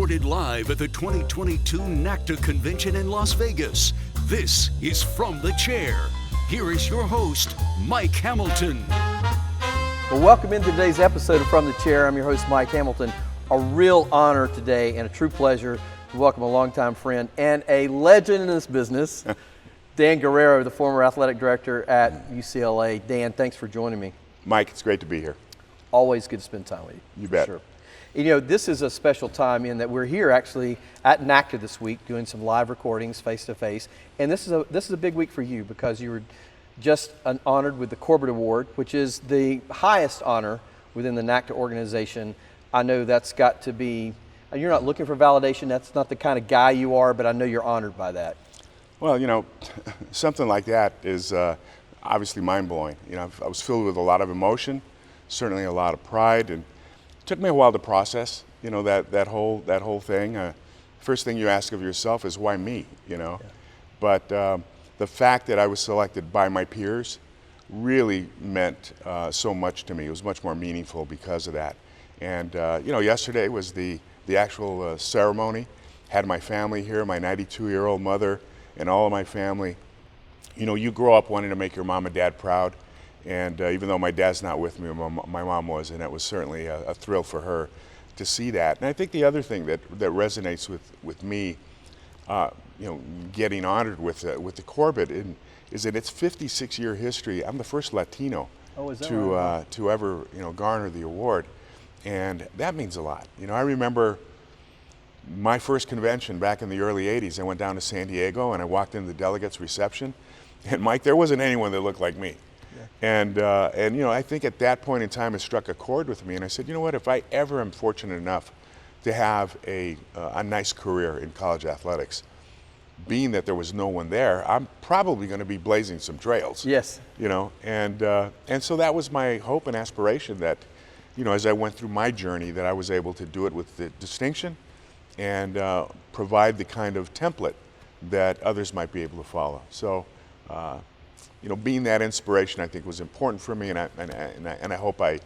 recorded live at the 2022 NACDA Convention in Las Vegas. This is From the Chair. Here is your host, Mike Hamilton. Well, welcome into today's episode of From the Chair. I'm your host, Mike Hamilton. A real honor today and a true pleasure to welcome a longtime friend and a legend in this business, Dan Guerrero, the former athletic director at UCLA. Dan, thanks for joining me. Mike, it's great to be here. Always good to spend time with you. You bet. Sure. You know, this is a special time in that we're here actually at NACDA this week doing some live recordings face-to-face. And this is a big week for you because you were just honored with the Corbett Award, which is the highest honor within the NACDA organization. I know that's got to be, you're not looking for validation, that's not the kind of guy you are, but I know you're honored by that. Well, you know, something like that is obviously mind-blowing. You know, I was filled with a lot of emotion, certainly a lot of pride, and it took me a while to process, you know, that whole thing. First thing you ask of yourself is, why me, you know? Yeah. But the fact that I was selected by my peers really meant so much to me. It was much more meaningful because of that. And you know, yesterday was the actual ceremony. Had my family here, my 92-year-old mother and all of my family. You know, you grow up wanting to make your mom and dad proud. And even though my dad's not with me, my mom was, and it was certainly a thrill for her to see that. And I think the other thing that resonates with me, you know, getting honored with the Corbett is that its 56-year history. I'm the first Latino to ever, you know, garner the award, and that means a lot. You know, I remember my first convention back in the early '80s. I went down to San Diego and I walked into the delegates reception, and Mike, there wasn't anyone that looked like me. Yeah. And you know, I think at that point in time it struck a chord with me, and I said, you know what? If I ever am fortunate enough to have a nice career in college athletics, being that there was no one there, I'm probably going to be blazing some trails. Yes. You know, and so that was my hope and aspiration that, you know, as I went through my journey, that I was able to do it with the distinction and provide the kind of template that others might be able to follow. So, you know, being that inspiration, I think, was important for me, and I hope I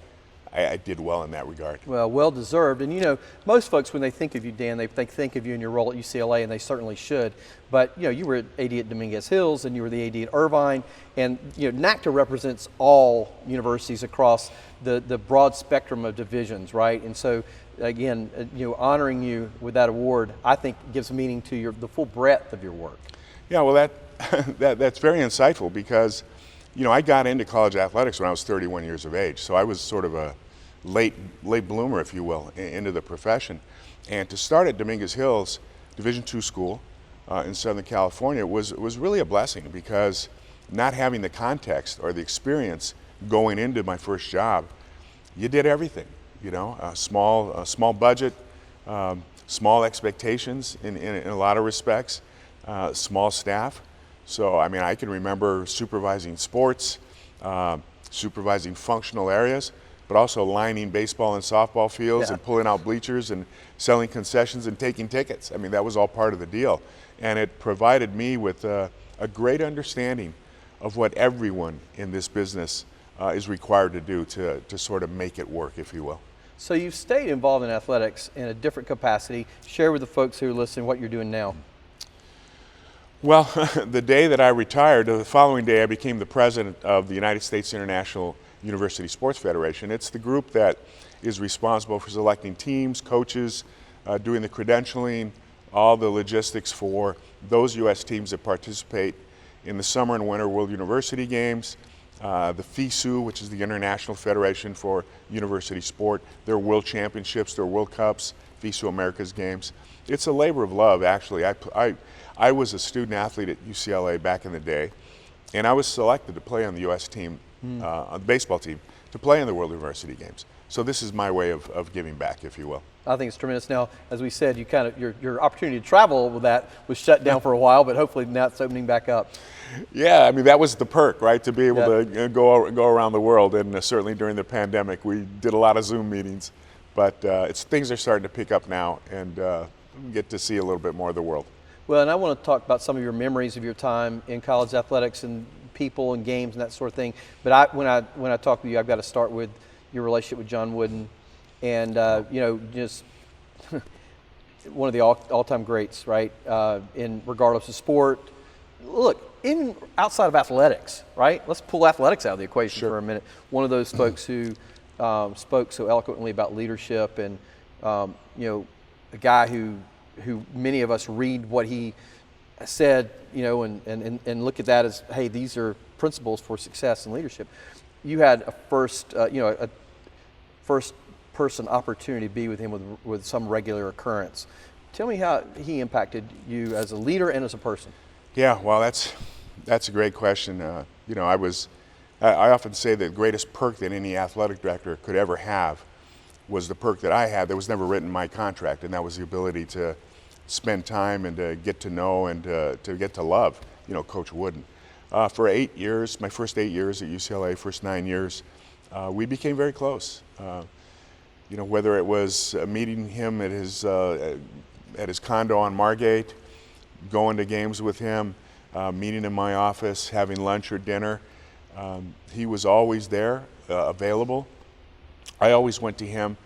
did well in that regard. Well deserved. And you know, most folks, when they think of you, Dan, they think of you in your role at UCLA, and they certainly should. But you know, you were AD at Dominguez Hills, and you were the AD at Irvine, and you know, NACDA represents all universities across the broad spectrum of divisions, right? And so, again, you know, honoring you with that award, I think gives meaning to the full breadth of your work. Yeah, well, that's very insightful because, you know, I got into college athletics when I was 31 years of age, so I was sort of a late bloomer, if you will, into the profession. And to start at Dominguez Hills, Division II school in Southern California was really a blessing because not having the context or the experience going into my first job, you did everything. You know, a small budget, small expectations in a lot of respects, small staff. So, I mean, I can remember supervising sports, supervising functional areas, but also lining baseball and softball fields and pulling out bleachers and selling concessions and taking tickets. I mean, that was all part of the deal. And it provided me with a great understanding of what everyone in this business is required to do to sort of make it work, if you will. So you've stayed involved in athletics in a different capacity. Share with the folks who are listening what you're doing now. Well, the day that I retired, the following day I became the president of the United States International University Sports Federation. It's the group that is responsible for selecting teams, coaches, doing the credentialing, all the logistics for those U.S. teams that participate in the Summer and Winter World University Games, the FISU, which is the International Federation for University Sport, their World Championships, their World Cups, FISU America's Games. It's a labor of love, actually. I was a student athlete at UCLA back in the day, and I was selected to play on the U.S. team, on the baseball team, to play in the World University Games. So this is my way of giving back, if you will. I think it's tremendous. Now, as we said, you kind of your opportunity to travel with that was shut down for a while, but hopefully now it's opening back up. Yeah, I mean, that was the perk, right, to be able to go around the world, and certainly during the pandemic, we did a lot of Zoom meetings, but things are starting to pick up now, and get to see a little bit more of the world. Well, and I want to talk about some of your memories of your time in college athletics and people and games and that sort of thing. But when I talk with you, I've got to start with your relationship with John Wooden, and you know, just one of the all-time greats, right? In regardless of sport. Look, outside of athletics, right? Let's pull athletics out of the equation for a minute. One of those folks who spoke so eloquently about leadership, and a guy who many of us read what he said, and look at that as, hey, these are principles for success and leadership. You had a first person opportunity to be with him with some regular occurrence. Tell me how he impacted you as a leader and as a person. Yeah, well, that's a great question. I often say that the greatest perk that any athletic director could ever have was the perk that I had that was never written in my contract, and that was the ability to spend time and to get to know and to get to love, Coach Wooden. For 8 years, my first 8 years at UCLA, first 9 years, we became very close. Whether it was meeting him at his condo on Margate, going to games with him, meeting in my office, having lunch or dinner, he was always there, available. I always went to him,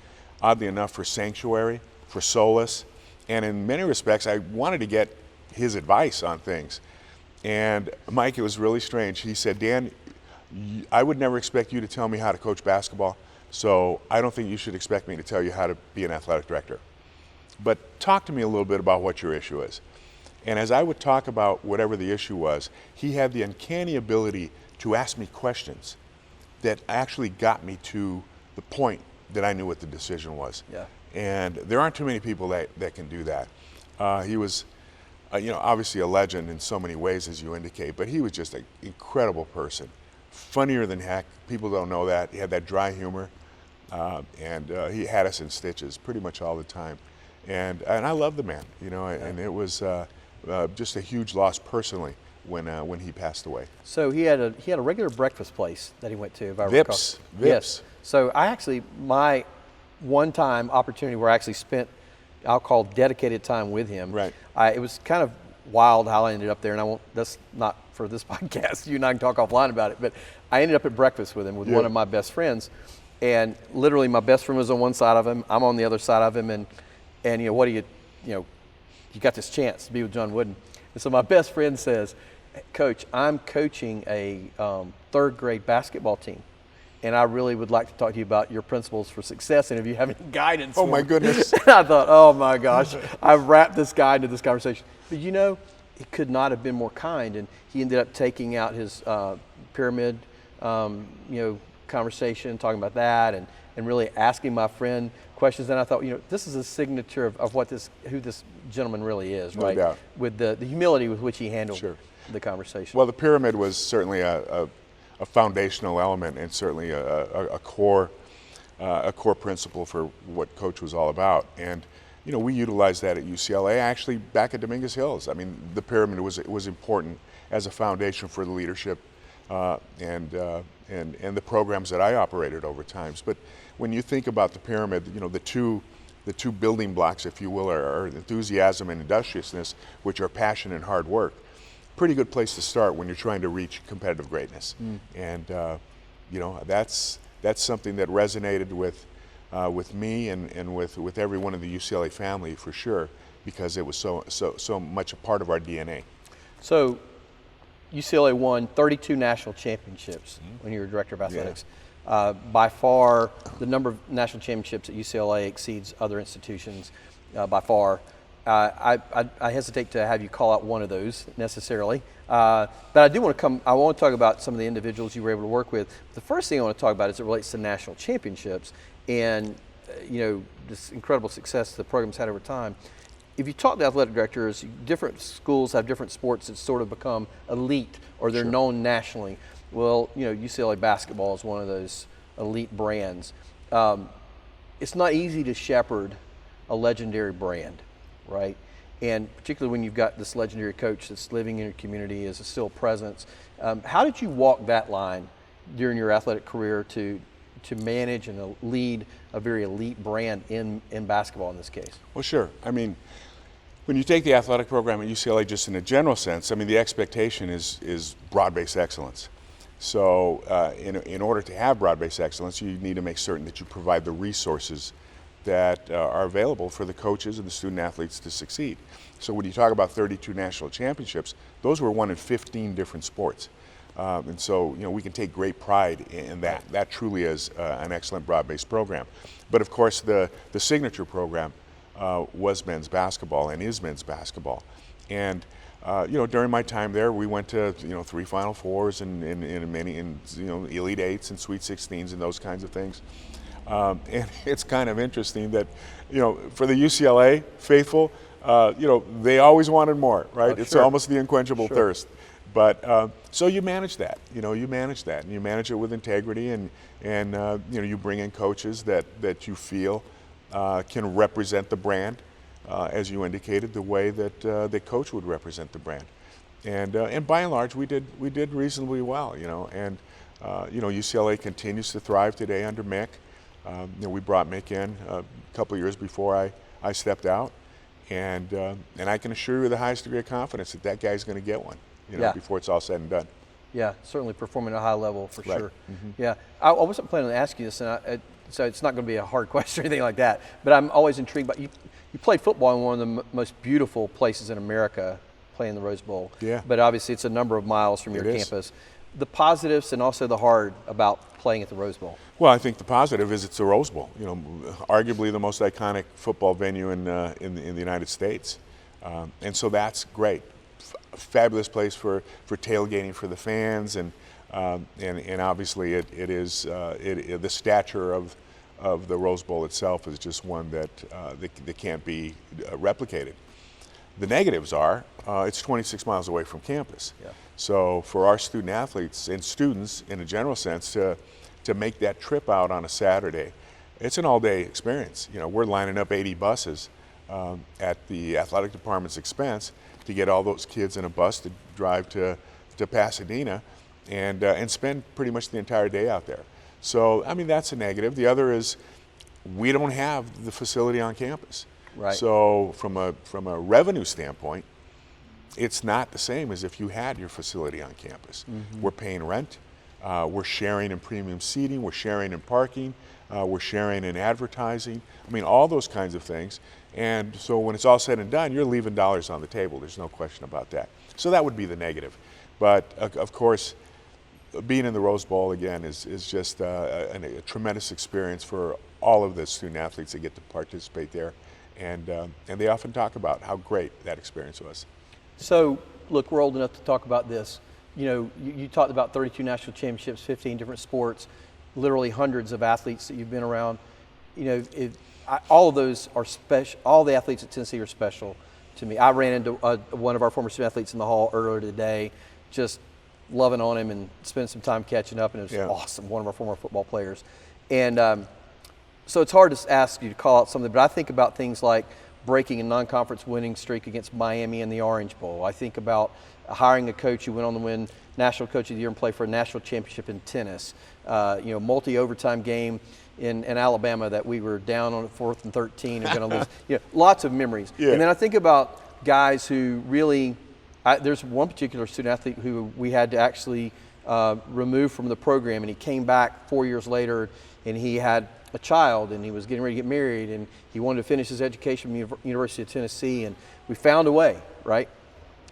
oddly enough, for sanctuary, for solace, and in many respects, I wanted to get his advice on things. And Mike, it was really strange. He said, Dan, I would never expect you to tell me how to coach basketball, so I don't think you should expect me to tell you how to be an athletic director. But talk to me a little bit about what your issue is. And as I would talk about whatever the issue was, he had the uncanny ability to ask me questions that actually got me to the point that I knew what the decision was. Yeah. And there aren't too many people that can do that. He was, obviously a legend in so many ways, as you indicate, but he was just an incredible person. Funnier than heck. People don't know that. He had that dry humor, and he had us in stitches pretty much all the time. And I love the man, and it was just a huge loss personally when he passed away. So he had a regular breakfast place that he went to, if I recall. Vips. Yes. So my one-time opportunity where I actually spent, I'll call dedicated time with him. Right. It was kind of wild how I ended up there, and that's not for this podcast. You and I can talk offline about it, but I ended up at breakfast with him with one of my best friends, and literally my best friend was on one side of him, I'm on the other side of him, and what do you got this chance to be with John Wooden. And so my best friend says, Coach, I'm coaching a third grade basketball team, and I really would like to talk to you about your principles for success, and if you have any guidance. Oh, my goodness. And I thought, oh my gosh, I've wrapped this guy into this conversation. But he could not have been more kind, and he ended up taking out his pyramid, conversation, talking about that, and really asking my friend questions. And I thought, this is a signature of who this gentleman really is, right? No doubt. With the humility with which he handled the conversation. Well, the pyramid was certainly a foundational element, and certainly a core principle for what Coach was all about. And we utilized that at UCLA, actually back at Dominguez Hills. I mean, the pyramid was important as a foundation for the leadership and the programs that I operated over times. But when you think about the pyramid, the two building blocks, if you will, are enthusiasm and industriousness, which are passion and hard work. Pretty good place to start when you're trying to reach competitive greatness. And that's something that resonated with me and with everyone in the UCLA family for sure, because it was so much a part of our DNA. So UCLA won 32 national championships when you were director of athletics. Yeah. By far, the number of national championships at UCLA exceeds other institutions by far. I hesitate to have you call out one of those necessarily, but I want to talk about some of the individuals you were able to work with. The first thing I want to talk about as it relates to national championships and this incredible success the program's had over time. If you talk to athletic directors, different schools have different sports that sort of become elite or they're known nationally. Well, UCLA basketball is one of those elite brands. It's not easy to shepherd a legendary brand, right? And particularly when you've got this legendary coach that's living in your community, is a still presence. How did you walk that line during your athletic career to manage and lead a very elite brand in basketball in this case? Well, sure. I mean, when you take the athletic program at UCLA just in a general sense, I mean, the expectation is broad-based excellence. So in order to have broad-based excellence, you need to make certain that you provide the resources that are available for the coaches and the student athletes to succeed. So when you talk about 32 national championships, those were won in 15 different sports. And so, we can take great pride in that. That truly is an excellent broad-based program. But of course, the signature program was men's basketball and is men's basketball. And during my time there, we went to 3 Final Fours and many Elite Eights and Sweet 16s and those kinds of things. And it's kind of interesting that for the UCLA faithful, they always wanted more, right? It's almost the unquenchable thirst. But so you manage that, you manage that, and you manage it with integrity, and you bring in coaches that you feel can represent the brand, as you indicated, the way that the coach would represent the brand, and by and large we did reasonably well, and UCLA continues to thrive today under Mick. We brought Mick in a couple of years before I stepped out, and I can assure you with the highest degree of confidence that guy's going to get one. Before it's all said and done. Yeah, certainly performing at a high level for sure. Mm-hmm. Yeah, I wasn't planning on asking you this, so it's not going to be a hard question or anything like that. But I'm always intrigued by you. You played football in one of the most beautiful places in America, playing the Rose Bowl. Yeah. But obviously, it's a number of miles from your campus. The positives and also the hard about playing at the Rose Bowl. Well, I think the positive is it's the Rose Bowl. Arguably the most iconic football venue in the United States, and so that's great. Fabulous place for tailgating for the fans, and obviously it is the stature of the Rose Bowl itself is just one that can't be replicated. The negatives are it's 26 miles away from campus. Yeah. So for our student athletes and students in a general sense to make that trip out on a Saturday, it's an all-day experience. We're lining up 80 buses at the athletic department's expense to get all those kids in a bus to drive to Pasadena and spend pretty much the entire day out there. So, that's a negative. The other is we don't have the facility on campus. Right. So from a revenue standpoint, it's not the same as if you had your facility on campus. Mm-hmm. We're paying rent, we're sharing in premium seating, we're sharing in parking, we're sharing in advertising. All those kinds of things. And so when it's all said and done, you're leaving dollars on the table. There's no question about that. So that would be the negative. But of course, being in the Rose Bowl again is just a tremendous experience for all of the student athletes that get to participate there. And they often talk about how great that experience was. So, look, we're old enough to talk about this. You talked about 32 national championships, 15 different sports, literally hundreds of athletes that you've been around. All of those are special. All the athletes at Tennessee are special to me. I ran into one of our former student athletes in the hall earlier today, just loving on him and spending some time catching up, and it was awesome, one of our former football players. And so it's hard to ask you to call out something, but I think about things like breaking a non-conference winning streak against Miami in the Orange Bowl. I think about hiring a coach who went on to win National Coach of the Year and play for a national championship in tennis. Multi-overtime game in Alabama that we were down on 4th and 13 and going to lose. Lots of memories. Yeah. And then I think about guys who really, there's one particular student athlete who we had to actually remove from the program, and he came back 4 years later, and he had a child, and he was getting ready to get married, and he wanted to finish his education at the University of Tennessee, and we found a way, right?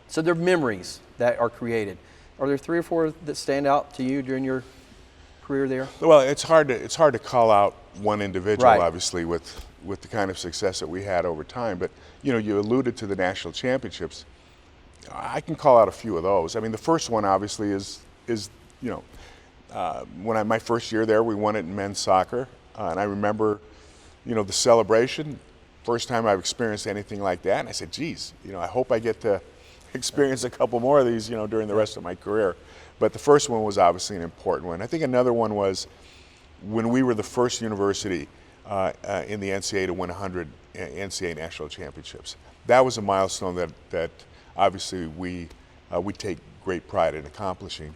So there are memories that are created. Are there 3 or 4 that stand out to you during your career there? Well, it's hard to call out one individual, right, obviously, with the kind of success that we had over time. But you alluded to the national championships. I can call out a few of those. The first one obviously is when my first year there, we won it in men's soccer, and I remember, the celebration. First time I've experienced anything like that, and I said, "Geez, I hope I get to experience a couple more of these, during the rest of my career." But the first one was obviously an important one. I think another one was when we were the first university in the NCAA to win 100 NCAA national championships. That was a milestone that obviously we take great pride in accomplishing.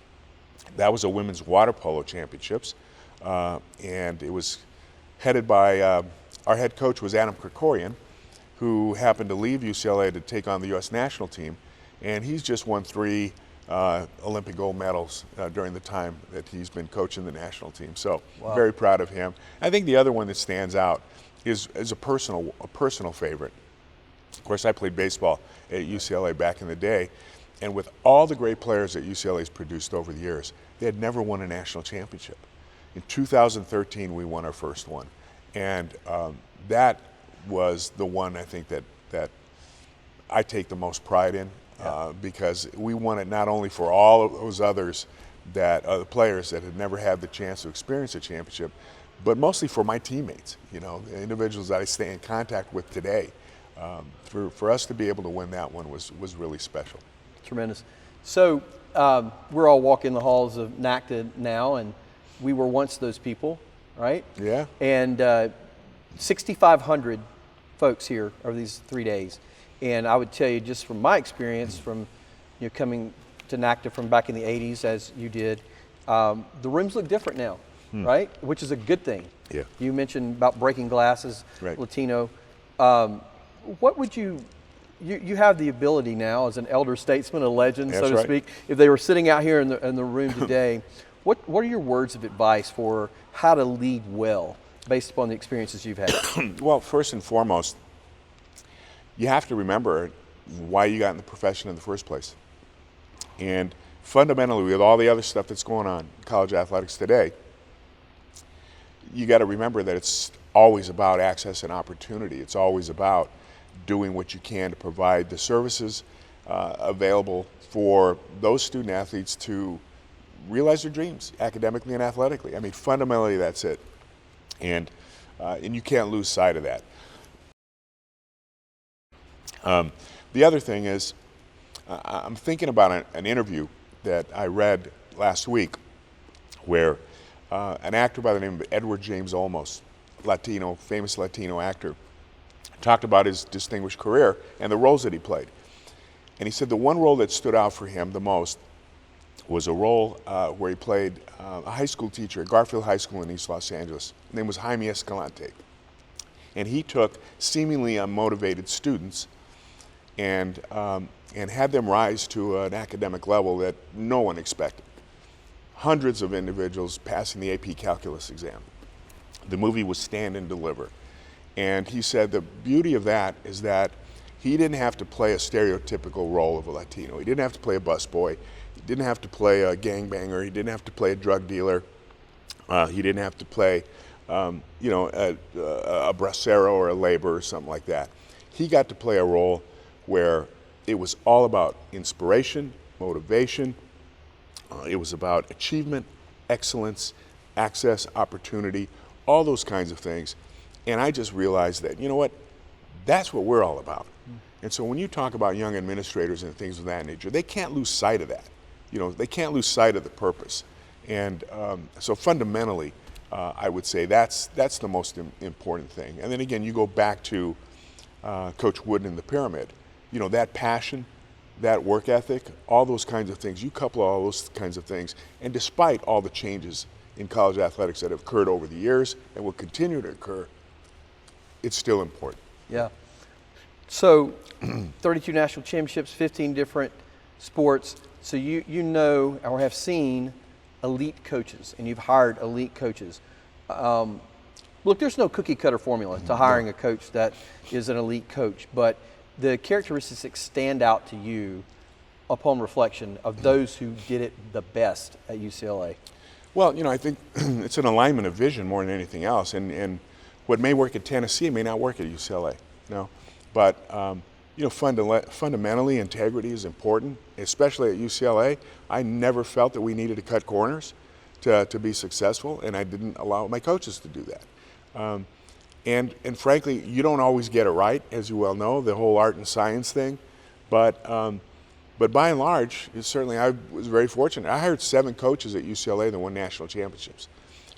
That was a women's water polo championships, and it was headed by our head coach was Adam Krikorian, who happened to leave UCLA to take on the U.S. national team, and he's just won 3 Olympic gold medals during the time that he's been coaching the national team. So very proud of him. I think the other one that stands out is a personal favorite. Of course, I played baseball at UCLA back in the day, and with all the great players that UCLA's produced over the years, they had never won a national championship. In 2013, we won our first one, and that was the one I think that I take the most pride in, because we won it not only for all of those others that the players that had never had the chance to experience a championship, but mostly for my teammates, the individuals that I stay in contact with today. For us to be able to win that one was really special. Tremendous. So we're all walking the halls of NACDA now, and we were once those people, right? Yeah. And 6,500 folks here over these 3 days. And I would tell you, just from my experience, from coming to NACDA from back in the 80s, as you did, the rooms look different now, right? Which is a good thing. Yeah. You mentioned about breaking glasses, right. Latino. What would you have the ability now as an elder statesman, a legend, That's so to right. speak, if they were sitting out here in the room today, what are your words of advice for how to lead well based upon the experiences you've had? Well, first and foremost, you have to remember why you got in the profession in the first place. And fundamentally, with all the other stuff that's going on in college athletics today, you got to remember that it's always about access and opportunity. It's always about doing what you can to provide the services available for those student athletes to realize their dreams academically and athletically. I mean, fundamentally, that's it. And you can't lose sight of that. The other thing is, I'm thinking about an interview that I read last week where an actor by the name of Edward James Olmos, famous Latino actor, talked about his distinguished career and the roles that he played. And he said the one role that stood out for him the most was a role where he played a high school teacher at Garfield High School in East Los Angeles. His name was Jaime Escalante. And he took seemingly unmotivated students and had them rise to an academic level that no one expected. Hundreds of individuals passing the AP Calculus exam. The movie was Stand and Deliver. And he said the beauty of that is that he didn't have to play a stereotypical role of a Latino. He didn't have to play a busboy. He didn't have to play a gangbanger. He didn't have to play a drug dealer. He didn't have to play, a bracero or a laborer or something like that. He got to play a role where it was all about inspiration, motivation. It was about achievement, excellence, access, opportunity, all those kinds of things. And I just realized that, that's what we're all about. And so when you talk about young administrators and things of that nature, they can't lose sight of that. They can't lose sight of the purpose. And so fundamentally, I would say that's the most important thing. And then again, you go back to Coach Wooden in the pyramid. That passion, that work ethic, all those kinds of things, you couple all those kinds of things, and despite all the changes in college athletics that have occurred over the years and will continue to occur, it's still important. Yeah. So 32 national championships, 15 different sports. So you know or have seen elite coaches, and you've hired elite coaches. Look, there's no cookie cutter formula to hiring a coach that is an elite coach, but the characteristics stand out to you upon reflection of those who did it the best at UCLA. Well, I think it's an alignment of vision more than anything else, and what may work at Tennessee may not work at UCLA. But fundamentally, integrity is important, especially at UCLA. I never felt that we needed to cut corners to be successful, and I didn't allow my coaches to do that. And frankly, you don't always get it right, as you well know, the whole art and science thing. But by and large, certainly I was very fortunate. I hired 7 coaches at UCLA that won national championships,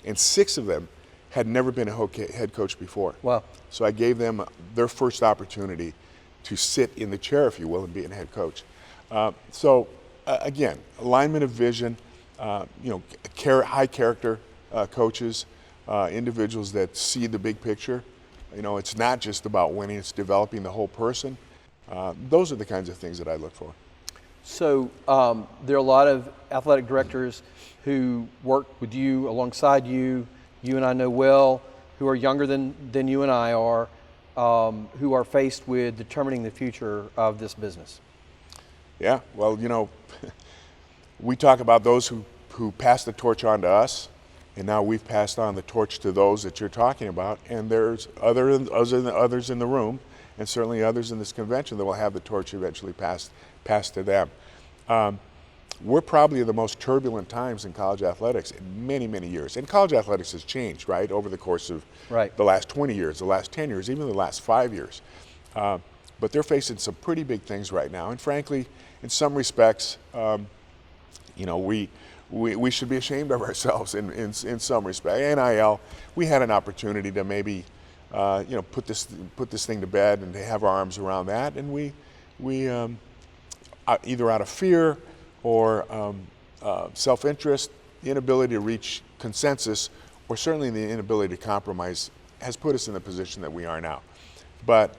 and 6 of them had never been a head coach before. Wow. So I gave them their first opportunity to sit in the chair, if you will, and be a head coach. Again, alignment of vision, high character coaches, individuals that see the big picture. It's not just about winning, it's developing the whole person. Those are the kinds of things that I look for. So there are a lot of athletic directors who work with you, alongside you, you and I know well, who are younger than you and I are, who are faced with determining the future of this business? Yeah, well, we talk about those who passed the torch on to us, and now we've passed on the torch to those that you're talking about, and there's others in the room, and certainly others in this convention that will have the torch eventually passed to them. We're probably in the most turbulent times in college athletics in many, many years. And college athletics has changed, right, over the course of the last 20 years, the last 10 years, even the last 5 years. But they're facing some pretty big things right now. And frankly, in some respects, we should be ashamed of ourselves in some respect. NIL, we had an opportunity to maybe, put this thing to bed and to have our arms around that. And we either out of fear or self-interest, the inability to reach consensus, or certainly the inability to compromise, has put us in the position that we are now. But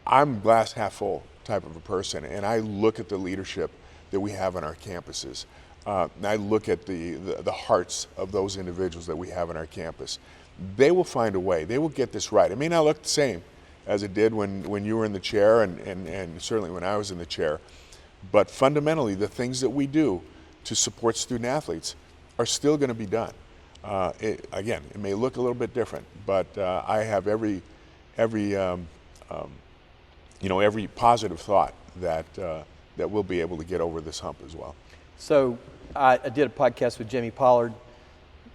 I'm glass half full type of a person, and I look at the leadership that we have on our campuses. And I look at the hearts of those individuals that we have on our campus. They will find a way. They will get this right. It may not look the same as it did when you were in the chair and certainly when I was in the chair. But fundamentally, the things that we do to support student athletes are still going to be done. Again, it may look a little bit different, but I have every positive thought that we'll be able to get over this hump as well. So I did a podcast with Jamie Pollard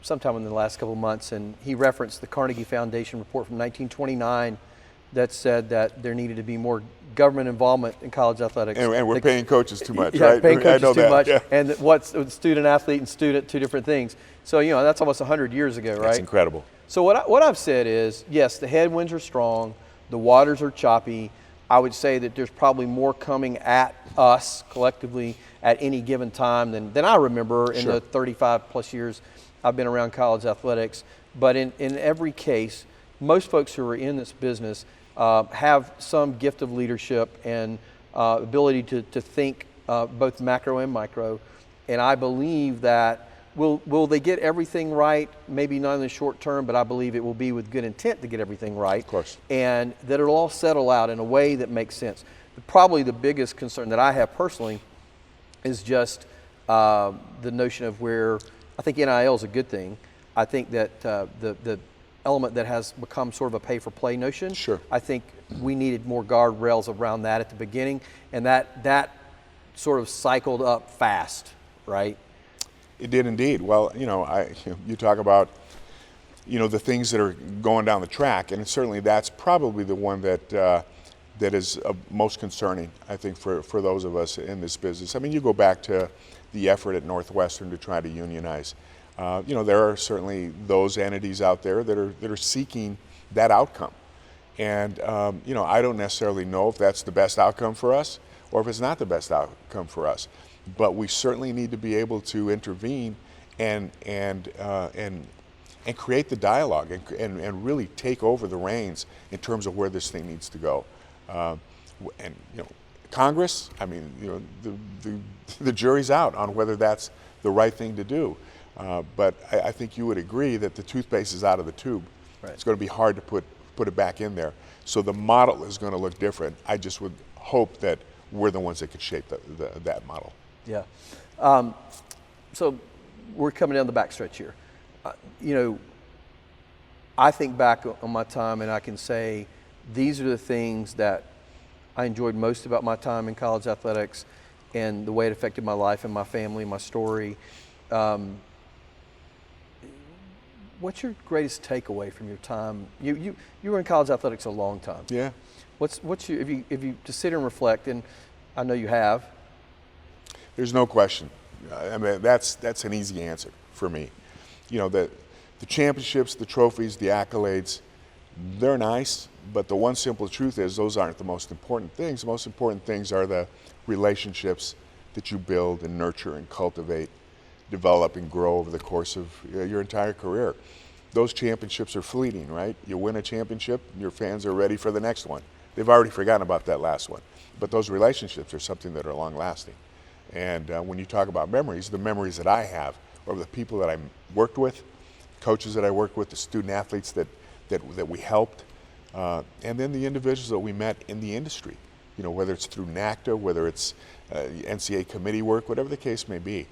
sometime in the last couple of months, and he referenced the Carnegie Foundation report from 1929 that said that there needed to be more government involvement in college athletics. And we're paying coaches too much, yeah, right? Paying coaches too much, yeah. And what's student athlete and student, two different things. So that's almost 100 years ago, right? That's incredible. So what I've said is, yes, the headwinds are strong, the waters are choppy. I would say that there's probably more coming at us collectively at any given time than I remember in the 35 plus years I've been around college athletics. But in every case, most folks who are in this business have some gift of leadership and ability to think both macro and micro. And I believe that will they get everything right? Maybe not in the short term, but I believe it will be with good intent to get everything right. Of course. And that it'll all settle out in a way that makes sense. Probably the biggest concern that I have personally is just the notion of where I think NIL is a good thing. I think that the element that has become sort of a pay-for-play notion. Sure. I think we needed more guardrails around that at the beginning, and that sort of cycled up fast, right? It did indeed. Well, you talk about, the things that are going down the track, and certainly that's probably the one that is most concerning, I think, for those of us in this business. I mean, you go back to the effort at Northwestern to try to unionize. There are certainly those entities out there that are seeking that outcome. And, I don't necessarily know if that's the best outcome for us or if it's not the best outcome for us. But we certainly need to be able to intervene and create the dialogue and really take over the reins in terms of where this thing needs to go. Congress, I mean, the jury's out on whether that's the right thing to do. But I think you would agree that the toothpaste is out of the tube. Right. It's going to be hard to put it back in there. So the model is going to look different. I just would hope that we're the ones that could shape that model. Yeah. So we're coming down the backstretch here. I think back on my time and I can say these are the things that I enjoyed most about my time in college athletics and the way it affected my life and my family, my story. What's your greatest takeaway from your time? You were in college athletics a long time. Yeah. What's your, if you to sit and reflect, and I know you have. There's no question. I mean, that's an easy answer for me. The championships, the trophies, the accolades, they're nice, but the one simple truth is those aren't the most important things. The most important things are the relationships that you build and nurture and cultivate, develop and grow over the course of your entire career. Those championships are fleeting, right? You win a championship, your fans are ready for the next one. They've already forgotten about that last one. But those relationships are something that are long-lasting. And when you talk about memories, the memories that I have are the people that I worked with, coaches that I worked with, the student athletes that that we helped, and then the individuals that we met in the industry, you know, whether it's through NACDA, whether it's NCAA committee work, whatever the case may be,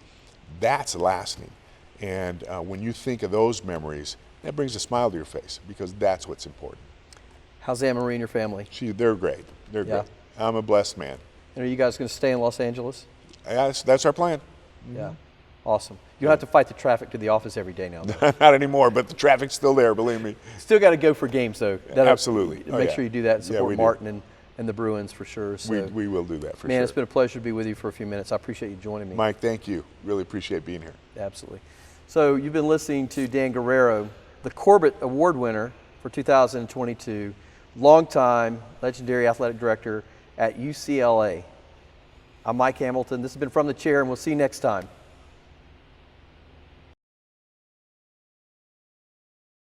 that's lasting. And when you think of those memories, that brings a smile to your face, because that's what's important. How's Anne-Marie and your family? They're great. They're great. I'm a blessed man. And are you guys going to stay in Los Angeles? That's our plan. Yeah. Awesome. You don't have to fight the traffic to the office every day now. Not anymore, but the traffic's still there, believe me. Still got to go for games, though. Absolutely. Make sure you do that and support we Martin and the Bruins for sure. So, we will do that for sure. Man, it's been a pleasure to be with you for a few minutes. I appreciate you joining me. Mike, thank you. Really appreciate being here. Absolutely. So you've been listening to Dan Guerrero, the Corbett Award winner for 2022, longtime legendary athletic director at UCLA. I'm Mike Hamilton. This has been From the Chair, and we'll see you next time.